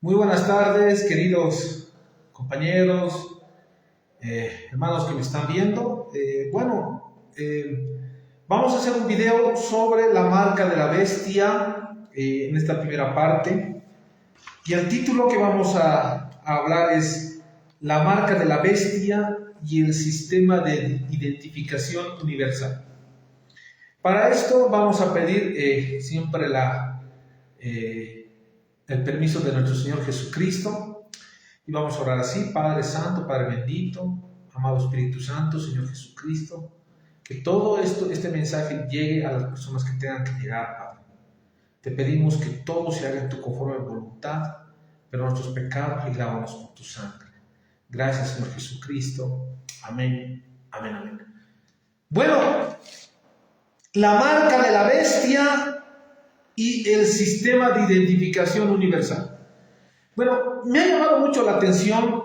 Muy buenas tardes, queridos compañeros, hermanos que me están viendo. Vamos a hacer un video sobre la marca de la bestia en esta primera parte. Y el título que vamos a hablar es La marca de la bestia y el sistema de identificación universal. Para esto vamos a pedir siempre el permiso de nuestro Señor Jesucristo y vamos a orar así: Padre Santo, Padre bendito, amado Espíritu Santo, Señor Jesucristo, que todo este mensaje llegue a las personas que tengan que llegar, Padre. Te pedimos que todo se haga en tu conforme voluntad, pero nuestros pecados y lávanos con tu sangre. Gracias, Señor Jesucristo. Amén, amén, amén. Bueno, la marca de la bestia y el sistema de identificación universal. Bueno, me ha llamado mucho la atención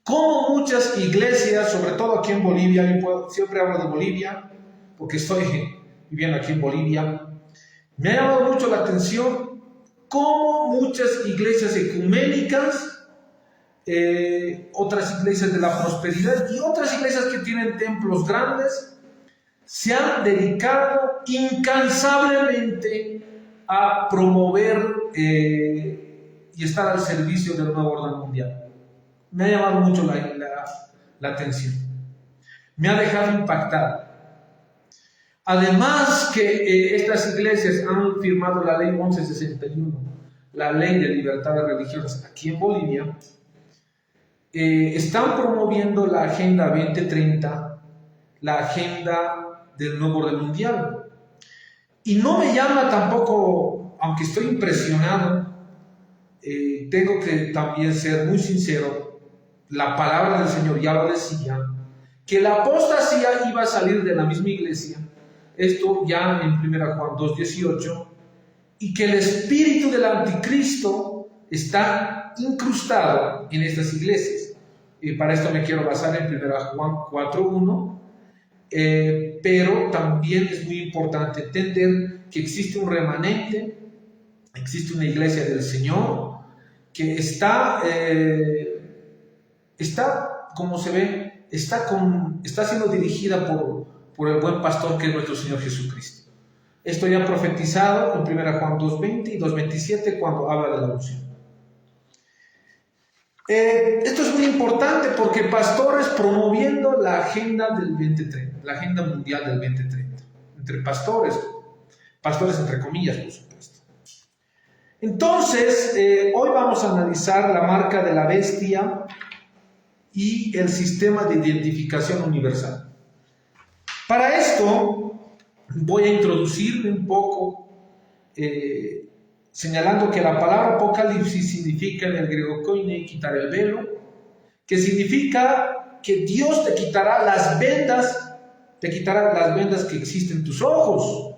cómo muchas iglesias, sobre todo aquí en Bolivia, siempre hablo de Bolivia porque estoy viviendo aquí en Bolivia, me ha llamado mucho la atención cómo muchas iglesias ecuménicas, otras iglesias de la prosperidad y otras iglesias que tienen templos grandes se han dedicado incansablemente a promover y estar al servicio del nuevo orden mundial. Me ha llamado mucho la atención. Me ha dejado impactado. Además que estas iglesias han firmado la ley 1161, la ley de libertad de religiones aquí en Bolivia, están promoviendo la Agenda 2030, la agenda del nuevo orden mundial. Y no me llama tampoco, aunque estoy impresionado, tengo que también ser muy sincero, la palabra del Señor ya lo decía, que la apostasía iba a salir de la misma iglesia, esto ya en 1 Juan 2:18, y que el espíritu del anticristo está incrustado en estas iglesias. Y para esto me quiero basar en 1 Juan 4:1, pero también es muy importante entender que existe un remanente, existe una iglesia del Señor que está como se ve, está siendo dirigida por el buen pastor que es nuestro Señor Jesucristo. Esto ya profetizado en 1 Juan 2:20 y 2:27 cuando habla de la unción. Esto es muy importante porque pastores promoviendo la agenda del 2030, la agenda mundial del 2030, entre pastores entre comillas, por supuesto. Entonces, hoy vamos a analizar la marca de la bestia y el sistema de identificación universal. Para esto, voy a introducirme un poco señalando que la palabra Apocalipsis significa en el griego koine, quitar el velo, que significa que Dios te quitará las vendas que existen en tus ojos.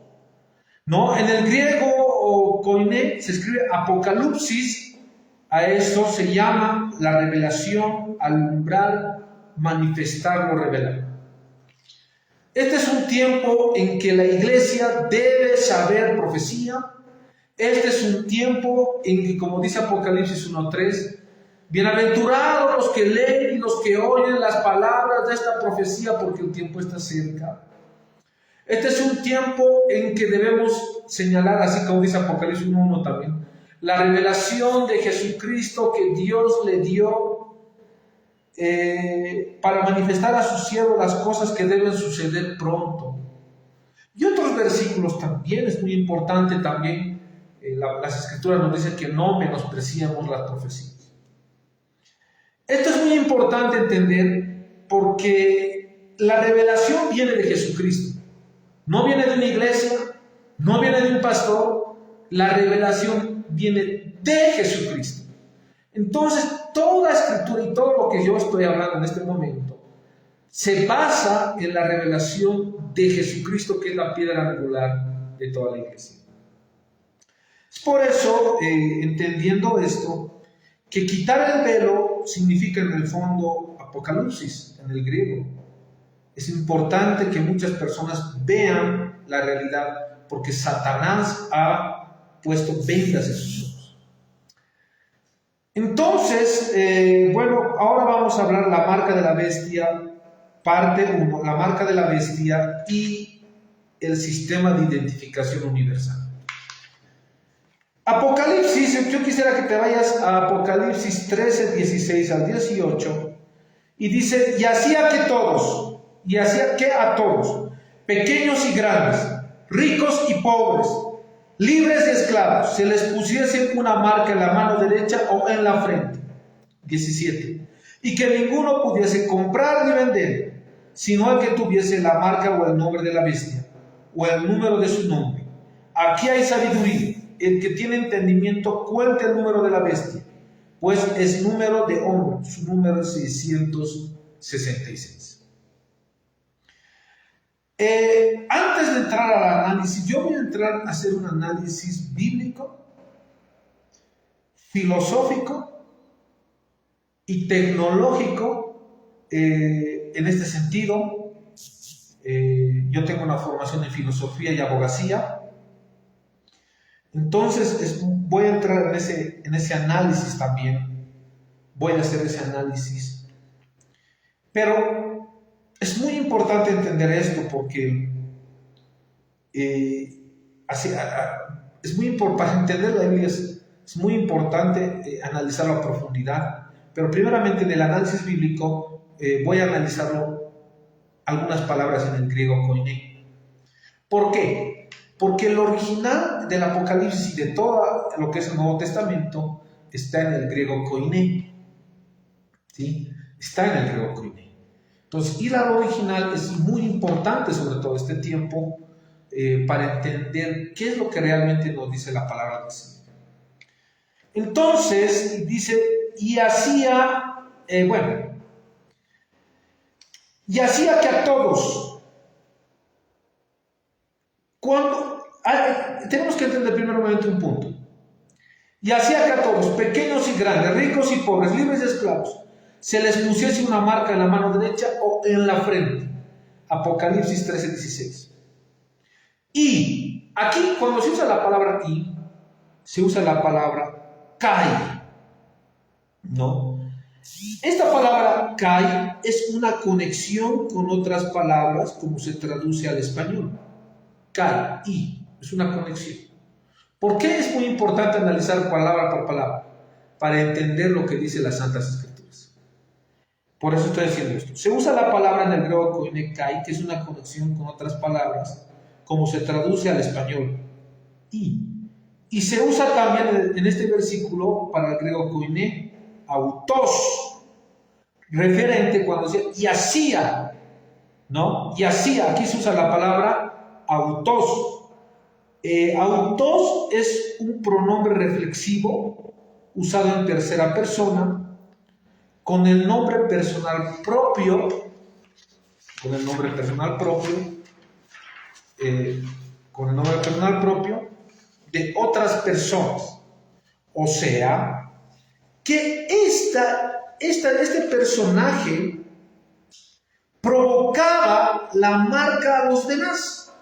¿No? En el griego koine se escribe apocalipsis, a eso se llama la revelación, alumbrar, manifestar lo revelado. Este es un tiempo en que la iglesia debe saber profecía. Este es un tiempo en que, como dice Apocalipsis 1:3, bienaventurados los que leen y los que oyen las palabras de esta profecía, porque el tiempo está cerca. Este es un tiempo en que debemos señalar, así como dice Apocalipsis 1:1 también, la revelación de Jesucristo que Dios le dio para manifestar a sus siervos las cosas que deben suceder pronto. Y otros versículos también, es muy importante también, las escrituras nos dicen que no menospreciamos las profecías. Esto es muy importante entender porque la revelación viene de Jesucristo. No viene de una iglesia, no viene de un pastor, la revelación viene de Jesucristo. Entonces, toda escritura y todo lo que yo estoy hablando en este momento se basa en la revelación de Jesucristo, que es la piedra angular de toda la iglesia. Es por eso, entendiendo esto, que quitar el velo significa en el fondo apocalipsis, en el griego. Es importante que muchas personas vean la realidad porque Satanás ha puesto vendas en sus ojos. Entonces, bueno, ahora vamos a hablar la marca de la bestia, parte uno, la marca de la bestia y el sistema de identificación universal. Apocalipsis, yo quisiera que te vayas a Apocalipsis 13, 16 al 18, y dice, y hacía que a todos, pequeños y grandes, ricos y pobres, libres y esclavos, se les pusiese una marca en la mano derecha o en la frente. 17. Y que ninguno pudiese comprar ni vender, sino el que tuviese la marca o el nombre de la bestia, o el número de su nombre. Aquí hay sabiduría. El que tiene entendimiento cuente el número de la bestia, pues es número de hombre, su número es 666. Antes de entrar al análisis, yo voy a entrar a hacer un análisis bíblico, filosófico y tecnológico en este sentido. Yo tengo una formación en filosofía y abogacía, entonces voy a entrar en ese análisis también, voy a hacer ese análisis, pero es muy importante entender esto porque es muy para entender la Biblia es muy importante analizarlo a profundidad, pero primeramente en el análisis bíblico voy a analizarlo algunas palabras en el griego koiné. ¿Por qué? Porque el original del Apocalipsis y de todo lo que es el Nuevo Testamento está en el griego koiné, ¿sí? Está en el griego koiné. Entonces, ir al original es muy importante, sobre todo este tiempo, para entender qué es lo que realmente nos dice la palabra del Señor. Entonces, dice, y hacía que a todos, tenemos que entender primeramente un punto, y hacía que a todos, pequeños y grandes, ricos y pobres, libres y esclavos, se les pusiese una marca en la mano derecha o en la frente. Apocalipsis 13, 16. Y aquí, cuando se usa la palabra y, se usa la palabra kai, ¿no? Esta palabra kai es una conexión con otras palabras, como se traduce al español. Kai, y, es una conexión. ¿Por qué es muy importante analizar palabra por palabra? Para entender lo que dice las Santas Escrituras. Por eso estoy diciendo esto. Se usa la palabra en el griego koine kai, que es una conexión con otras palabras, como se traduce al español, y se usa también en este versículo para el griego koine autos, referente cuando dice y hacía, ¿no? Y hacía, aquí se usa la palabra autos. Autos es un pronombre reflexivo usado en tercera persona con el nombre personal propio, de otras personas. O sea, que este personaje provocaba la marca a los demás,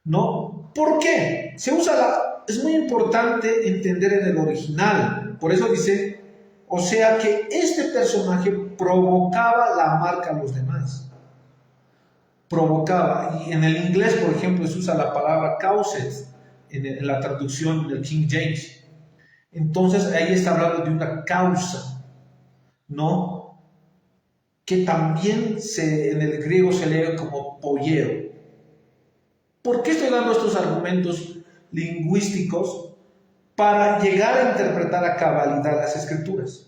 ¿no? ¿Por qué? Es muy importante entender en el original. Por eso dice, o sea que este personaje provocaba la marca a los demás. Provocaba. Y en el inglés, por ejemplo, se usa la palabra causes en la traducción del King James. Entonces ahí está hablando de una causa, ¿no? Que también en el griego se lee como pollero. ¿Por qué estoy dando estos argumentos lingüísticos? Para llegar a interpretar a cabalidad las Escrituras.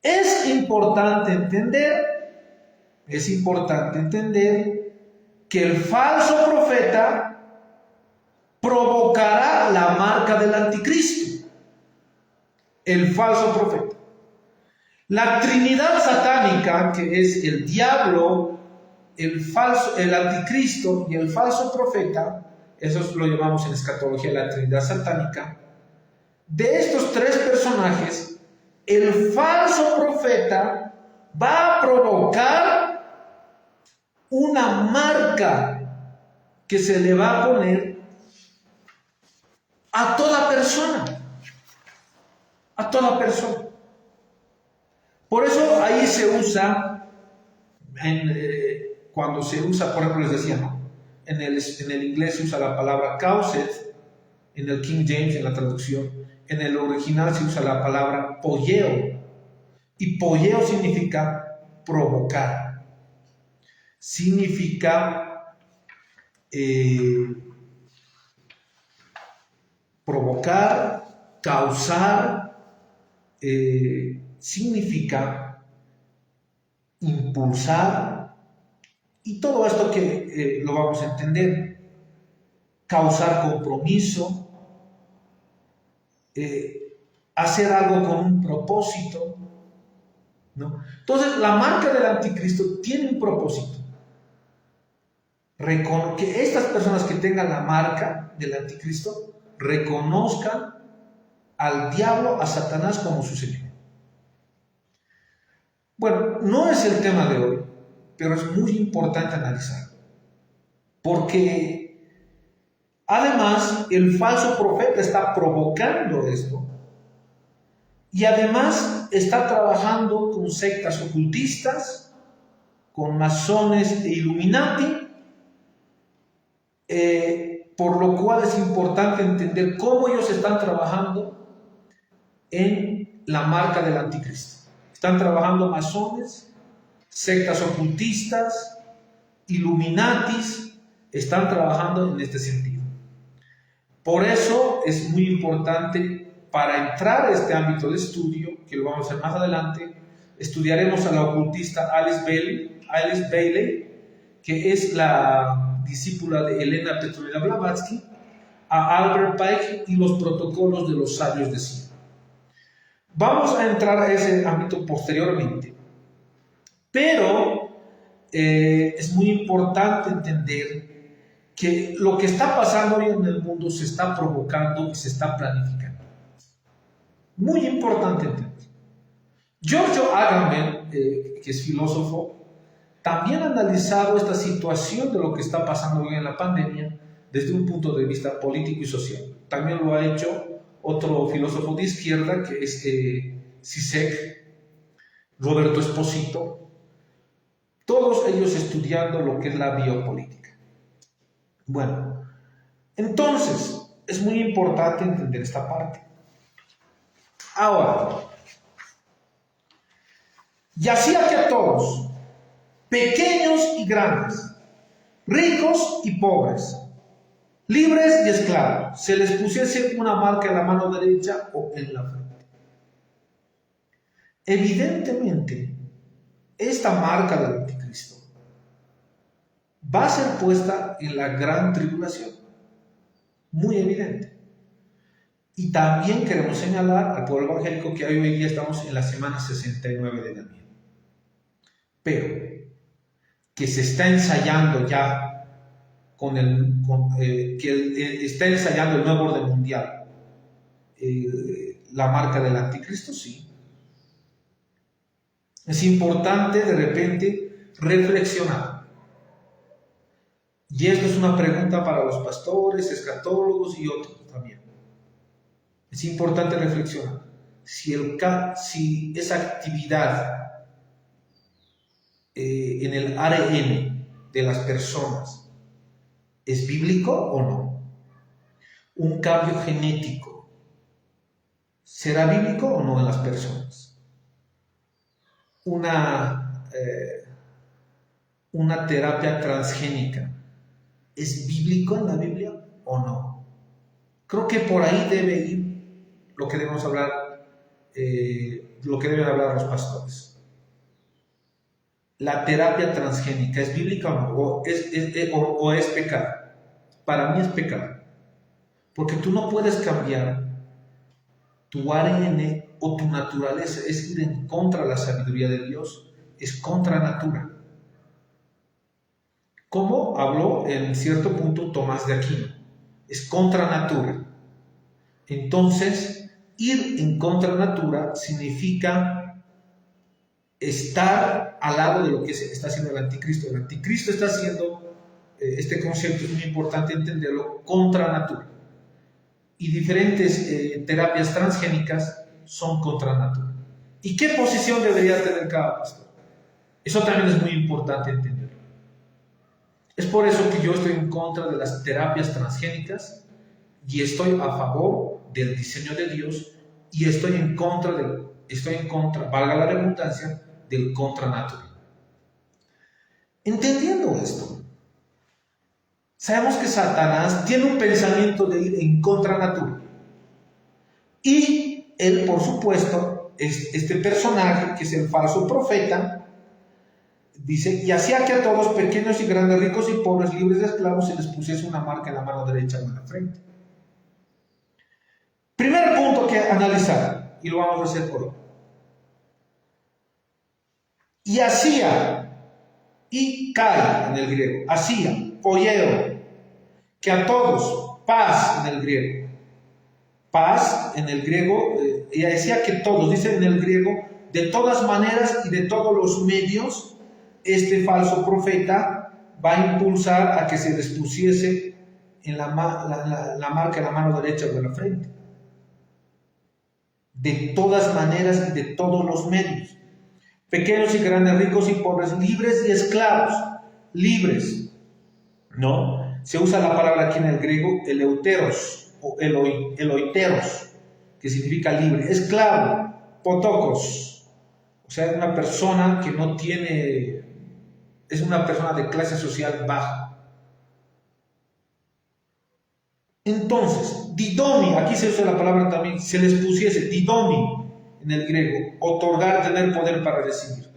Es importante entender que el falso profeta provocará la marca del anticristo. El falso profeta. La trinidad satánica, que es el diablo, el anticristo y el falso profeta, eso lo llamamos en escatología la trinidad satánica. De estos tres personajes, el falso profeta va a provocar una marca que se le va a poner a toda persona. a toda persona. Por eso ahí se usa, cuando se usa, por ejemplo, les decía, ¿no? En el inglés se usa la palabra caused, en el King James, en la traducción. En el original se usa la palabra poieo. Y poieo significa provocar. Significa provocar, causar, significa impulsar, y todo esto que lo vamos a entender. Causar compromiso, hacer algo con un propósito, ¿no? Entonces, la marca del anticristo tiene un propósito. Que estas personas que tengan la marca del anticristo reconozcan al diablo, a Satanás, como su Señor. Bueno, no es el tema de hoy, pero es muy importante analizarlo. Porque además, el falso profeta está provocando esto, y además está trabajando con sectas ocultistas, con masones e Illuminati, por lo cual es importante entender cómo ellos están trabajando en la marca del anticristo. Están trabajando masones, sectas ocultistas, Illuminatis, están trabajando en este sentido. Por eso es muy importante, para entrar a este ámbito de estudio, que lo vamos a hacer más adelante, estudiaremos a la ocultista Alice Bailey, que es la discípula de Elena Petronila Blavatsky, a Albert Pike y los protocolos de los sabios de Sion. Vamos a entrar a ese ámbito posteriormente, pero es muy importante entender que lo que está pasando hoy en el mundo se está provocando y se está planificando. Muy importante entender. Giorgio Agamben, que es filósofo, también ha analizado esta situación de lo que está pasando hoy en la pandemia desde un punto de vista político y social. También lo ha hecho otro filósofo de izquierda, que es Zizek, Roberto Esposito, todos ellos estudiando lo que es la biopolítica. Bueno, entonces es muy importante entender esta parte. Ahora, y hacía que a todos, pequeños y grandes, ricos y pobres, libres y esclavos, se les pusiese una marca en la mano derecha o en la frente. Evidentemente, esta marca del anticristo va a ser puesta en la gran tribulación, muy evidente. Y también queremos señalar al pueblo evangélico que hoy día estamos en la semana 69 de Daniel, pero que se está ensayando ya está ensayando el nuevo orden mundial, la marca del anticristo, sí. Es importante de repente reflexionar. Y esto es una pregunta para los pastores, escatólogos y otros también. Es importante reflexionar si esa actividad en el ARN de las personas es bíblico o no. Un cambio genético, ¿será bíblico o no en las personas? Una terapia transgénica, ¿es bíblico en la Biblia o no? Creo que por ahí debe ir lo que debemos hablar, lo que deben hablar los pastores. ¿La terapia transgénica es bíblica o no? ¿O es pecado? Para mí es pecado. Porque tú no puedes cambiar tu ARN o tu naturaleza. Es ir en contra de la sabiduría de Dios. Es contra natura. Como habló en cierto punto Tomás de Aquino. Es contra natura. Entonces, ir en contra natura significa estar al lado de lo que está haciendo el anticristo. El anticristo está haciendo, este concepto es muy importante entenderlo, contra natura. Y diferentes terapias transgénicas son contra natura. ¿Y qué posición debería tener cada pastor? Eso también es muy importante entenderlo. Es por eso que yo estoy en contra de las terapias transgénicas y estoy a favor del diseño de Dios y estoy en contra, valga la redundancia, del contranatural. Entendiendo esto, sabemos que Satanás tiene un pensamiento de ir en contranatura. Y él, por supuesto, este personaje, que es el falso profeta, dice, y hacía que a todos, pequeños y grandes, ricos y pobres, libres de esclavos, se les pusiese una marca en la mano derecha o en la frente. Primer punto que analizar, y lo vamos a hacer hoy. Y hacía, y cae en el griego, hacía, polleo, que a todos, paz en el griego, paz en el griego, y decía que todos, dice en el griego, de todas maneras y de todos los medios, este falso profeta va a impulsar a que se les pusiese en la marca en la mano derecha o en la frente. De todas maneras y de todos los medios. Pequeños y grandes, ricos y pobres, libres y esclavos. Libres. ¿No? Se usa la palabra aquí en el griego eleuteros o eloiteros, que significa libre. Esclavo, potocos. O sea, una persona que no tiene, es una persona de clase social baja. Entonces, didomi, aquí se usa la palabra también, se les pusiese, didomi en el griego, otorgar, tener poder para recibir.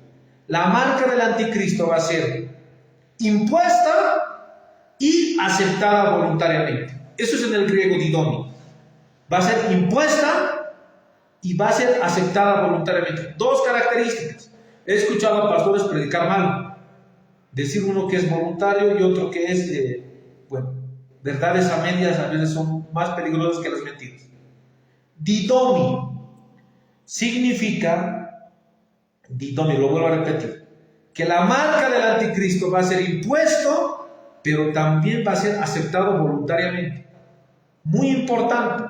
La marca del anticristo va a ser impuesta y aceptada voluntariamente. Eso es en el griego didomi. Va a ser impuesta y va a ser aceptada voluntariamente. Dos características. He escuchado a pastores predicar mal. Decir uno que es voluntario y otro que es, verdades a medias a veces son más peligrosas que las mentiras. Didomi significa, didomi, lo vuelvo a repetir, que la marca del anticristo va a ser impuesto, pero también va a ser aceptado voluntariamente. Muy importante.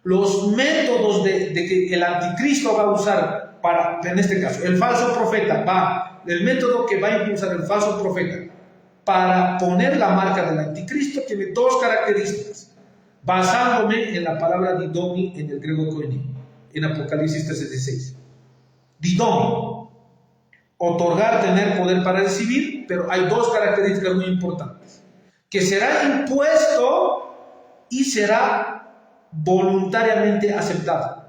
Los métodos de que el anticristo va a usar para, en este caso, el falso profeta el método que va a impulsar el falso profeta para poner la marca del anticristo tiene dos características, basándome en la palabra didomi en el griego koine, en Apocalipsis 3:16. Didomi, otorgar, tener poder para recibir, pero hay dos características muy importantes, que será impuesto y será voluntariamente aceptado.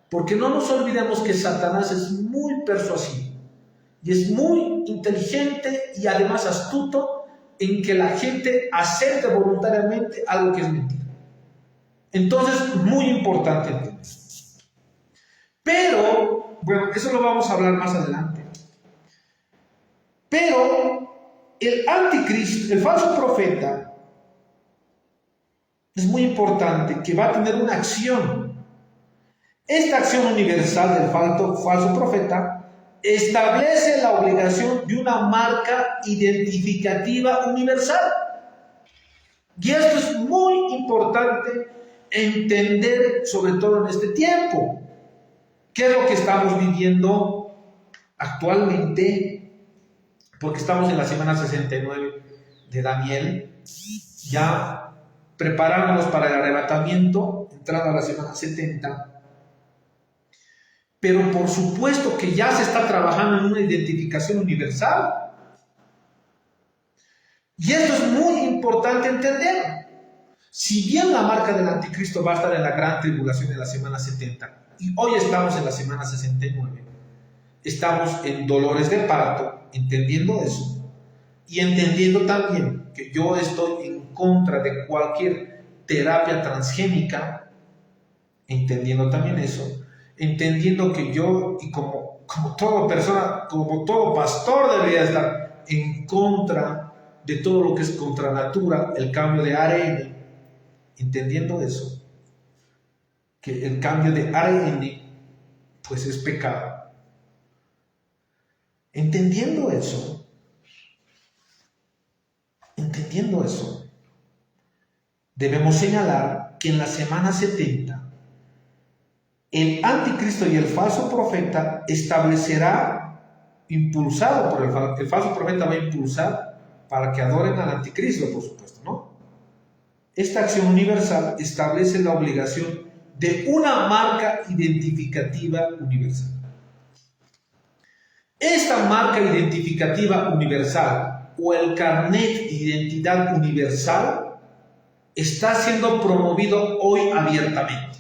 Porque no nos olvidemos que Satanás es muy persuasivo y es muy inteligente y además astuto en que la gente acepte voluntariamente algo que es mentira. Entonces, muy importante entender. Pero, eso lo vamos a hablar más adelante. Pero el anticristo, el falso profeta, es muy importante que va a tener una acción. Esta acción universal del falso profeta establece la obligación de una marca identificativa universal. Y esto es muy importante entender, sobre todo en este tiempo. ¿Qué es lo que estamos viviendo actualmente? Porque estamos en la semana 69 de Daniel, ya preparándonos para el arrebatamiento, entrando a la semana 70. Pero por supuesto que ya se está trabajando en una identificación universal. Y esto es muy importante entender. Si bien la marca del anticristo va a estar en la gran tribulación en la semana 70, y hoy estamos en la semana 69, estamos en dolores de parto, entendiendo eso, y entendiendo también que yo estoy en contra de cualquier terapia transgénica, entendiendo también eso, entendiendo que yo, y como toda persona, como todo pastor, debería estar en contra de todo lo que es contra natura, el cambio de ARN, entendiendo eso, que el cambio de ARN pues es pecado. Entendiendo eso, debemos señalar que en la semana 70 El anticristo y el falso profeta establecerá, impulsado por el falso profeta va a impulsar para que adoren al anticristo, por supuesto, ¿no? Esta acción universal establece la obligación de una marca identificativa universal. Esta marca identificativa universal o el carnet de identidad universal está siendo promovido hoy abiertamente.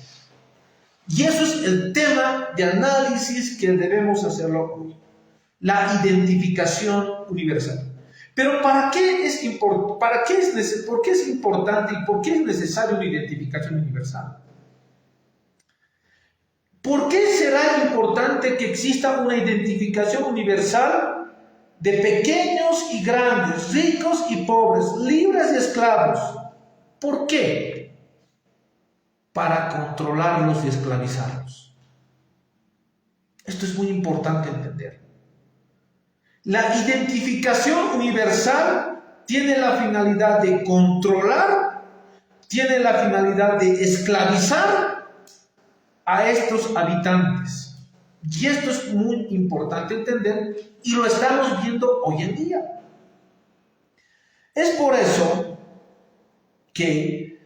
Y eso es el tema de análisis que debemos hacerlo hoy. La identificación universal. Pero ¿por qué es importante y por qué es necesaria una identificación universal? ¿Por qué será importante que exista una identificación universal de pequeños y grandes, ricos y pobres, libres y esclavos? ¿Por qué? Para controlarlos y esclavizarlos. Esto es muy importante entender. La identificación universal tiene la finalidad de controlar, tiene la finalidad de esclavizar a estos habitantes. Y esto es muy importante entender y lo estamos viendo hoy en día. Es por eso que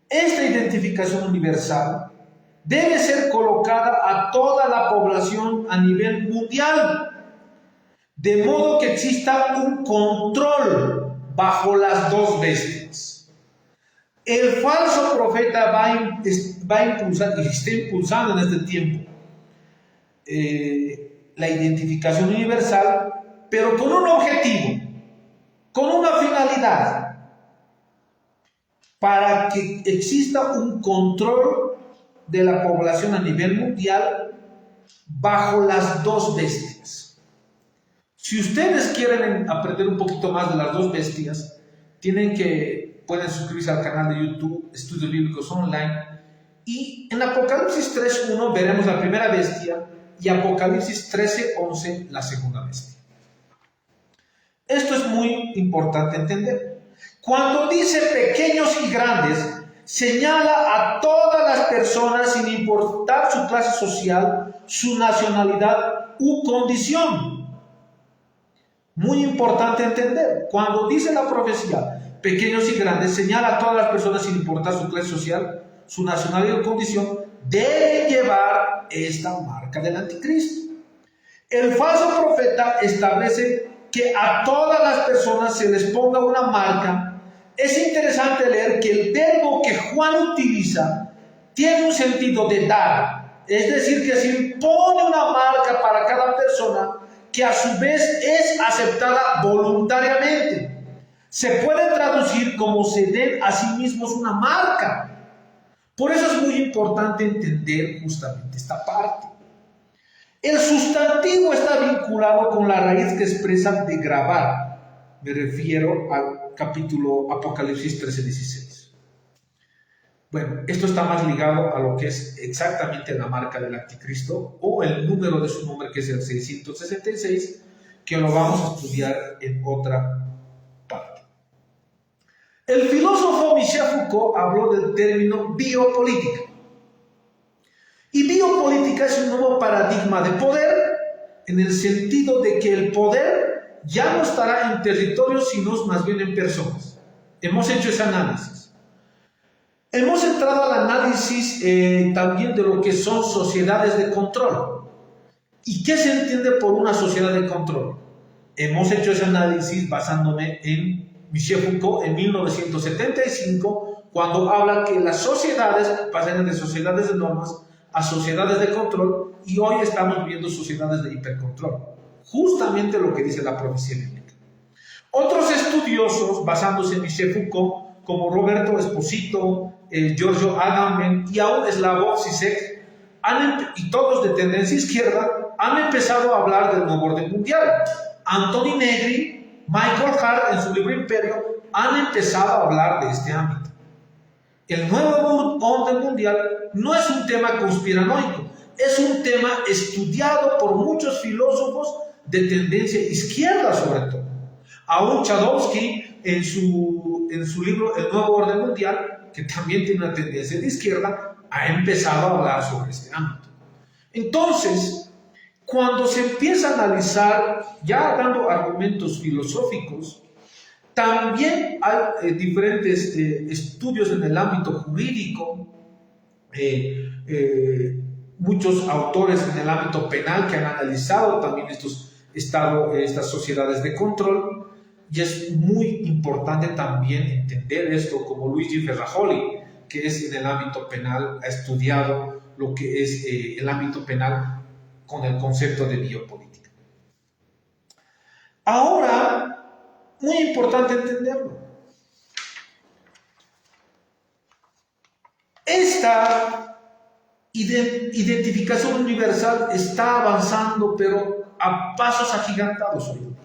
esta identificación universal debe ser colocada a toda la población a nivel mundial, de modo que exista un control bajo las dos bestias. El falso profeta va a impulsar, y está impulsando en este tiempo, la identificación universal, pero con un objetivo, con una finalidad, para que exista un control de la población a nivel mundial bajo las dos bestias. Si ustedes quieren aprender un poquito más de las dos bestias, pueden suscribirse al canal de YouTube Estudios Bíblicos Online, y en Apocalipsis 3:1 veremos la primera bestia y Apocalipsis 13:11 la segunda bestia. Esto es muy importante entender. Cuando dice pequeños y grandes, señala a todas las personas sin importar su clase social, su nacionalidad u condición. Muy importante entender. Cuando dice la profecía, pequeños y grandes, señala a todas las personas sin importar su clase social, su nacionalidad o condición, deben llevar esta marca del anticristo. El falso profeta establece que a todas las personas se les ponga una marca. Es interesante leer que el verbo que Juan utiliza tiene un sentido de dar, es decir, que se impone una marca para cada persona que a su vez es aceptada voluntariamente. Se puede traducir como se den a sí mismos una marca. Por eso es muy importante entender justamente esta parte. El sustantivo está vinculado con la raíz que expresa de grabar. Me refiero al capítulo Apocalipsis 13:16. Bueno, esto está más ligado a lo que es exactamente la marca del anticristo o el número de su nombre, que es el 666, que lo vamos a estudiar en otra parte. El filósofo Michel Foucault habló del término biopolítica. Y biopolítica es un nuevo paradigma de poder, en el sentido de que el poder ya no estará en territorios, sino más bien en personas. Hemos hecho ese análisis. Hemos entrado al análisis también de lo que son sociedades de control. ¿Y qué se entiende por una sociedad de control? Hemos hecho ese análisis basándome en Michel Foucault en 1975, cuando habla que las sociedades pasan de sociedades de normas a sociedades de control, y hoy estamos viendo sociedades de hipercontrol. Justamente lo que dice la profecía bíblica. Otros estudiosos, basándose en Michel Foucault, como Roberto Esposito, Giorgio Agamben y aún Slavoj Žižek, y todos de tendencia izquierda, han empezado a hablar del nuevo orden mundial. Anthony Negri, Michael Hart, en su libro Imperio, han empezado a hablar de este ámbito. El nuevo orden mundial no es un tema conspiranoico, es un tema estudiado por muchos filósofos de tendencia izquierda, sobre todo. Aún Chudovsky, en su libro El nuevo orden mundial, que también tiene una tendencia de izquierda, ha empezado a hablar sobre este ámbito. Entonces, cuando se empieza a analizar, ya dando argumentos filosóficos, también hay diferentes estudios en el ámbito jurídico, muchos autores en el ámbito penal que han analizado también estas sociedades de control, y es muy importante también entender esto, como Luigi Ferrajoli, que es en el ámbito penal, ha estudiado lo que es el ámbito penal con el concepto de biopolítica. Ahora, muy importante entenderlo. Esta identificación universal está avanzando, pero a pasos agigantados hoy en día.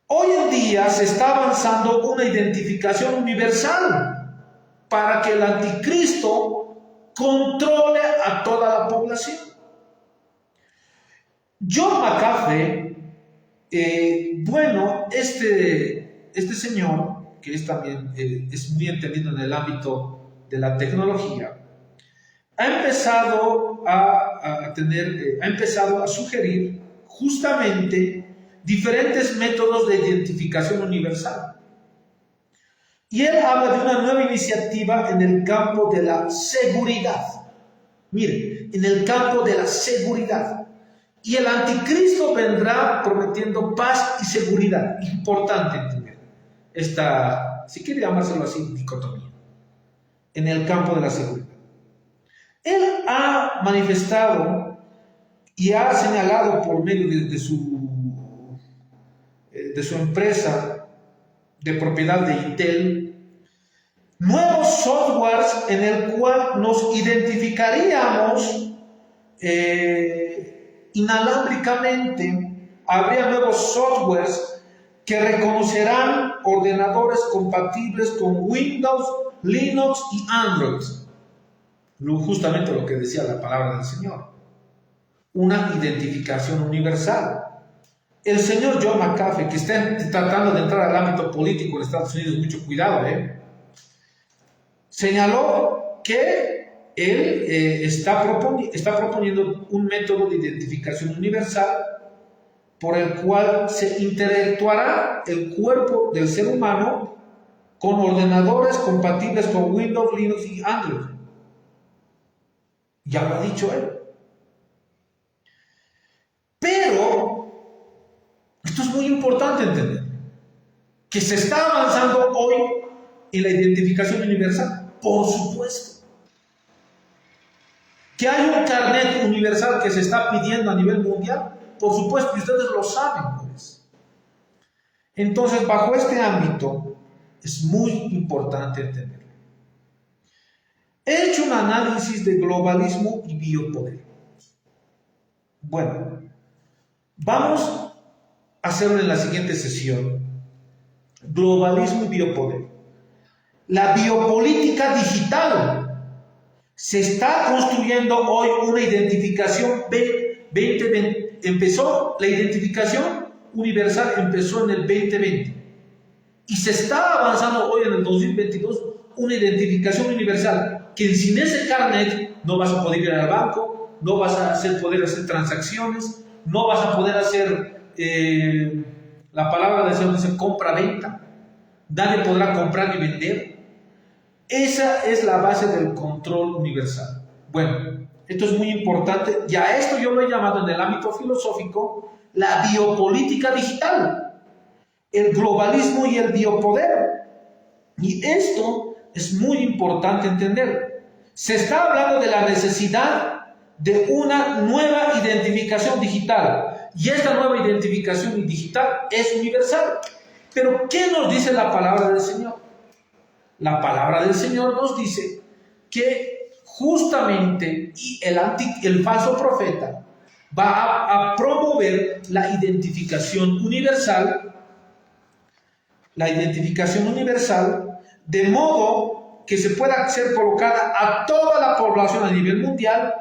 Hoy en día se está avanzando una identificación universal para que el anticristo controle a toda la población. John McAfee, este señor, que es también es muy entendido en el ámbito de la tecnología, ha empezado a sugerir justamente diferentes métodos de identificación universal. Y él habla de una nueva iniciativa en el campo de la seguridad. Miren, en el campo de la seguridad. Y el anticristo vendrá prometiendo paz y seguridad. Importante entender esta, si quiere llamárselo así, dicotomía. En el campo de la seguridad. Él ha manifestado y ha señalado por medio de su empresa de propiedad de Intel, nuevos softwares en el cual nos identificaríamos inalámbricamente. Habría nuevos softwares que reconocerán ordenadores compatibles con Windows, Linux y Android. Justamente lo que decía la palabra del Señor. Una identificación universal. El señor John McAfee, que está tratando de entrar al ámbito político en Estados Unidos, mucho cuidado, señaló que él está proponiendo un método de identificación universal por el cual se interactuará el cuerpo del ser humano con ordenadores compatibles con Windows, Linux y Android. Ya lo ha dicho él. Pero esto es muy importante entender, que se está avanzando hoy en la identificación universal, por supuesto. Que hay un carnet universal que se está pidiendo a nivel mundial, por supuesto, y ustedes lo saben, pues. Entonces, bajo este ámbito, es muy importante entenderlo. He hecho un análisis de globalismo y biopoder. Bueno, vamos a hacerlo en la siguiente sesión. Globalismo y biopoder. La biopolítica digital. Se está construyendo hoy una identificación 2020. La identificación universal empezó en el 2020. Y se está avanzando hoy en el 2022 una identificación universal que sin ese carnet no vas a poder ir al banco, no vas a poder hacer transacciones, no vas a poder hacer, la palabra del Señor dice compra-venta, nadie podrá comprar ni vender. Esa es la base del control universal. Bueno, esto es muy importante, y a esto yo lo he llamado en el ámbito filosófico la biopolítica digital, el globalismo y el biopoder. Y esto es muy importante entender. Se está hablando de la necesidad de una nueva identificación digital, y esta nueva identificación digital es universal. Pero ¿qué nos dice la palabra del Señor? La palabra del Señor nos dice que justamente el falso profeta va a promover la identificación universal, de modo que se pueda ser colocada a toda la población a nivel mundial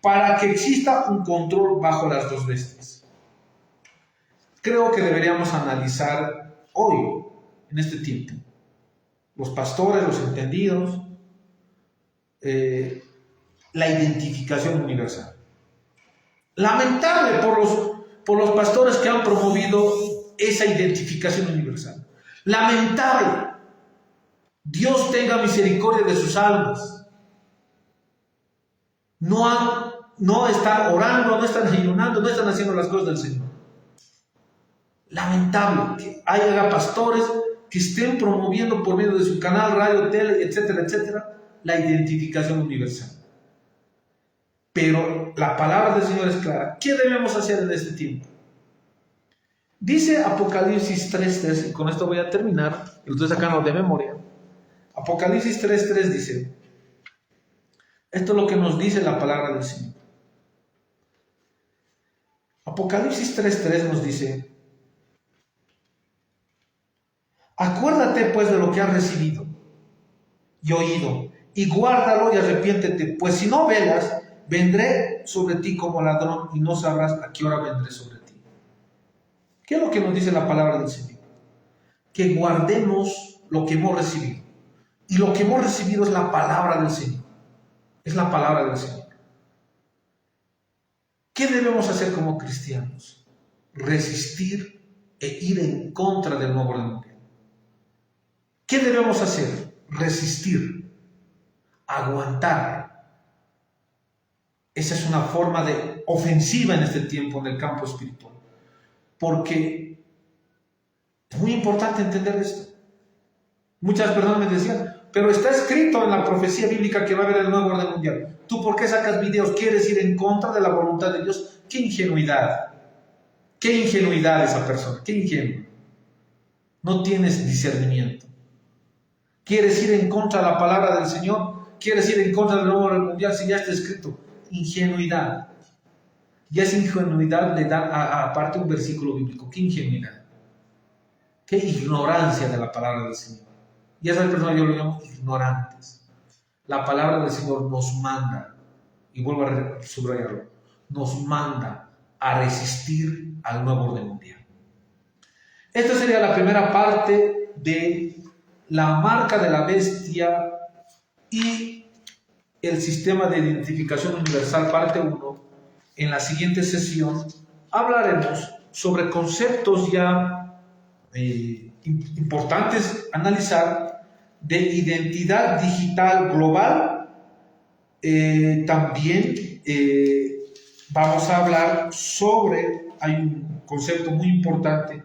para que exista un control bajo las dos bestias. Creo que deberíamos analizar hoy, en este tiempo, los pastores, los entendidos, la identificación universal. Lamentable por los pastores que han promovido esa identificación universal. Lamentable. Dios tenga misericordia de sus almas. No están orando, no están ayunando, no están haciendo las cosas del Señor. Lamentable que haya pastores que estén promoviendo por medio de su canal, radio, tele, etcétera, etcétera, la identificación universal. Pero la palabra del Señor es clara. ¿Qué debemos hacer en este tiempo? Dice Apocalipsis 3:3, y con esto voy a terminar, lo estoy sacando de memoria. Apocalipsis 3:3 dice, esto es lo que nos dice la palabra del Señor. Apocalipsis 3:3 nos dice, acuérdate pues de lo que has recibido y oído, y guárdalo y arrepiéntete, pues si no velas, vendré sobre ti como ladrón y no sabrás a qué hora vendré sobre ti. ¿Qué es lo que nos dice la palabra del Señor? Que guardemos lo que hemos recibido. Y lo que hemos recibido es la palabra del Señor. Es la palabra del Señor. ¿Qué debemos hacer como cristianos? Resistir e ir en contra del nuevo orden mundial. ¿Qué debemos hacer? Resistir, aguantar. Esa es una forma de ofensiva en este tiempo en el campo espiritual. Porque es muy importante entender esto. Muchas personas me decían, pero está escrito en la profecía bíblica que va a haber el nuevo orden mundial. ¿Tú por qué sacas videos? ¿Quieres ir en contra de la voluntad de Dios? ¡Qué ingenuidad! ¡Qué ingenuidad esa persona! ¡Qué ingenuo! No tienes discernimiento. ¿Quieres ir en contra de la palabra del Señor? ¿Quieres ir en contra del nuevo orden mundial si ya está escrito? Ingenuidad. Y a esa ingenuidad le da aparte un versículo bíblico. ¡Qué ingenuidad! ¡Qué ignorancia de la palabra del Señor! Y a esas personas yo lo llamo ignorantes. La palabra del Señor nos manda, y vuelvo a subrayarlo, nos manda a resistir al nuevo orden mundial. Esta sería la primera parte de la marca de la bestia y el sistema de identificación universal, parte 1. En la siguiente sesión hablaremos sobre conceptos ya importantes a analizar de identidad digital global. También vamos a hablar sobre, hay un concepto muy importante,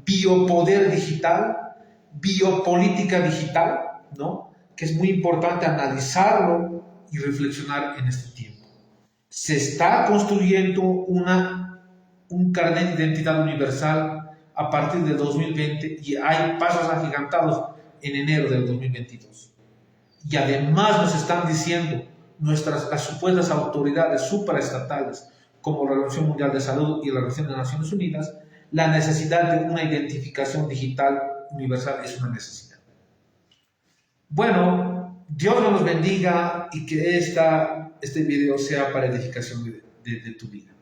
biopoder digital, biopolítica digital, ¿no? Que es muy importante analizarlo y reflexionar en este tiempo. Se está construyendo un carnet de identidad universal a partir del 2020 y hay pasos agigantados en enero del 2022. Y además nos están diciendo las supuestas autoridades supraestatales como la Organización Mundial de Salud y la Organización de Naciones Unidas, la necesidad de una identificación digital universal es una necesidad. Bueno, Dios nos bendiga y que este video sea para edificación de tu vida.